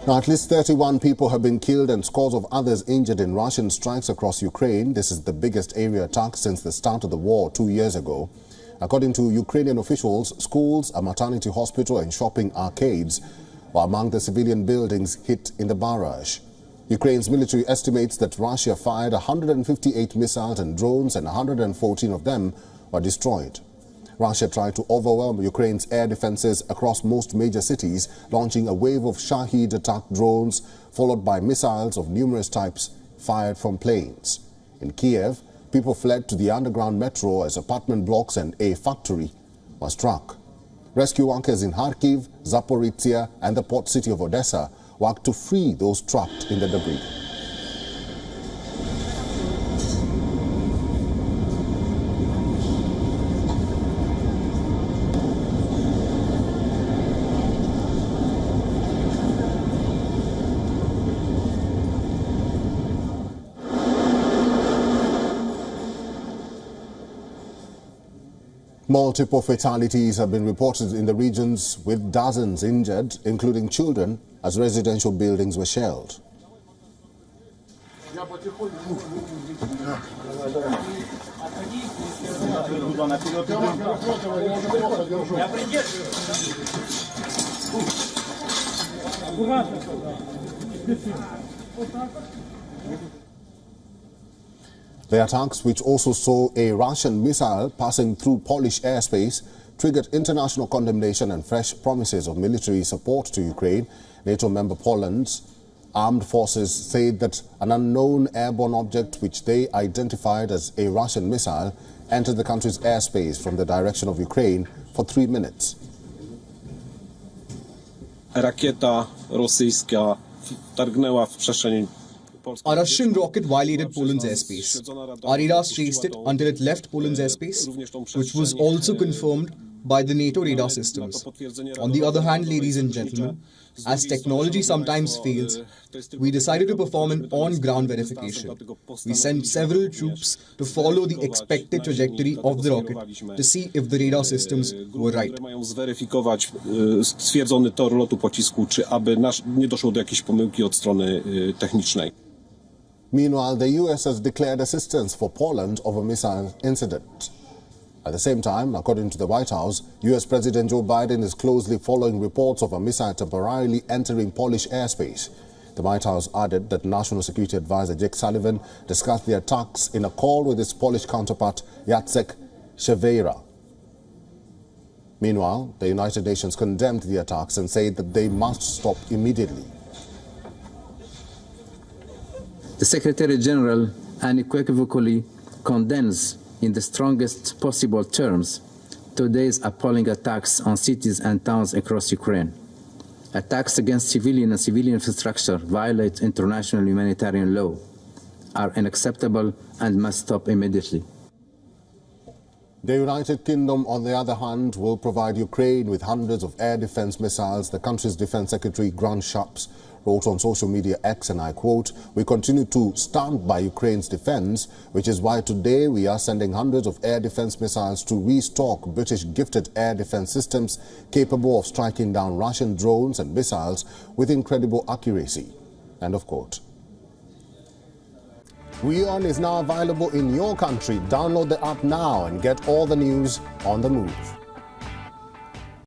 Now, at least 31 people have been killed and scores of others injured in Russian strikes across Ukraine. This is the biggest area attack since the start of the war 2 years ago. According to Ukrainian officials, schools, a maternity hospital and shopping arcades were among the civilian buildings hit in the barrage. Ukraine's military estimates that Russia fired 158 missiles and drones, and 114 of them were destroyed. Russia tried to overwhelm Ukraine's air defenses across most major cities, launching a wave of Shahid attack drones, followed by missiles of numerous types fired from planes. In Kiev, people fled to the underground metro as apartment blocks and a factory were struck. Rescue workers in Kharkiv, Zaporizhia and the port city of Odessa worked to free those trapped in the debris. Multiple fatalities have been reported in the regions, with dozens injured, including children, as residential buildings were shelled. The attacks, which also saw a Russian missile passing through Polish airspace, triggered international condemnation and fresh promises of military support to Ukraine. NATO member Poland's armed forces said that an unknown airborne object, which they identified as a Russian missile, entered the country's airspace from the direction of Ukraine for 3 minutes. Rakieta rosyjska wtargnęła w przestrzeń. A Russian rocket violated Poland's airspace. Our radars traced it until it left Poland's airspace, which was also confirmed by the NATO radar systems. On the other hand, ladies and gentlemen, as technology sometimes fails, we decided to perform an on-ground verification. We sent several troops to follow the expected trajectory of the rocket to see if the radar systems were right. Mają zweryfikować stwierdzony tor lotu pocisku, czy aby nie doszło do jakiejś pomyłki od strony technicznej. Meanwhile, the US has declared assistance for Poland over missile incident. At the same time, according to the White House, US President Joe Biden is closely following reports of a missile temporarily entering Polish airspace. The White House added that National Security Advisor Jake Sullivan discussed the attacks in a call with his Polish counterpart Jacek Siewiera. Meanwhile, the United Nations condemned the attacks and said that they must stop immediately. The Secretary General unequivocally condemns in the strongest possible terms today's appalling attacks on cities and towns across Ukraine. Attacks against civilian and civilian infrastructure violate international humanitarian law, are unacceptable and must stop immediately. The United Kingdom, on the other hand, will provide Ukraine with hundreds of air defense missiles. The country's Defense Secretary Grant Shapps wrote on social media X, and I quote, "We continue to stand by Ukraine's defense, which is why today we are sending hundreds of air defense missiles to restock British gifted air defense systems capable of striking down Russian drones and missiles with incredible accuracy." End of quote. WION is now available in your country. Download the app now and get all the news on the move.